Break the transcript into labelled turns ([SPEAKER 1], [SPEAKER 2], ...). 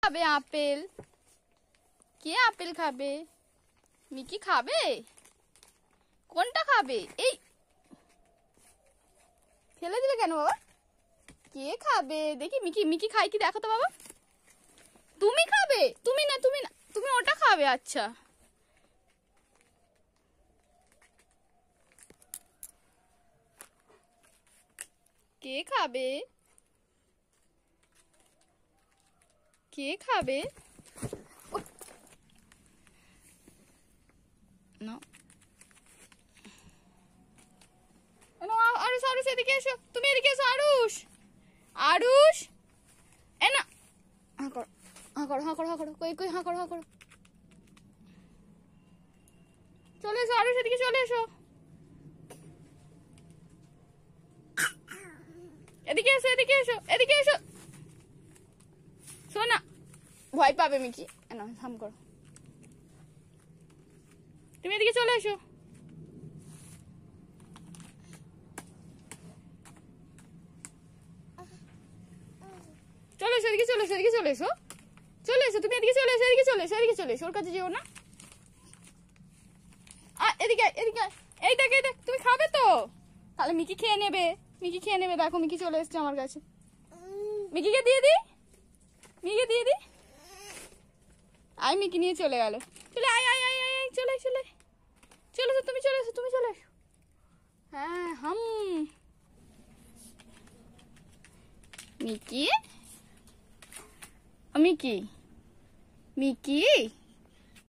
[SPEAKER 1] খাবে আপেল? কে আপেল খাবে? মিকি খাবে? কোনটা খাবে? এই ফেলে দিলে কেন বাবা? কে খাবে দেখি? মিকি মিকি খাই কি দেখো তো বাবা। তুমি খাবে? তুমি না, তুমি না, তুমি ওটা খাবে। আচ্ছা, কে খাবে? কে খাবে? না, আরুষ, আরুষ এদিকে এসো, তুমি এদিকে এসো। আরুষ, আরুষ, এ না, হাঁ করো, হাঁ করো, হাঁ করো, হাঁ করো, কই কই, হাঁ করো, হাঁ করো। চলে এসো আরুষ, এদিকে চলে এসো, এদিকে এসো, এদিকে এসো, এদিকে এসো। শোনা, ভয় পাবে মিকি। না, হাম করো, তুমি এদিকে চলে এসো। চলে এসো, এদিকে চলে এসো, এদিকে চলে এসো, চলে এসো, তুমি এদিকে চলে এসো, এদিকে চলে এসো, এদিকে চলে এসো। ওর কাছে যেও না। এদিকে, এদিকে, এই দেখ, এই দেখ, তুমি খাবে তো? তাহলে মিকি খেয়ে নেবে, মিকি খেয়ে নেবে। দেখো মিকি চলে এসছে আমার কাছে। মিকিকে দিয়ে দি, মিকিকে দিয়ে দি। আয়, মিকি নিয়ে চলে গেল। চলে আয়, আয়, আয়, আয়, আয়, চলে চলে চলে এসো, তুমি চলে এসো, তুমি চলে এসো। হ্যাঁ, হাম। Mickey, Mickey, Mickey.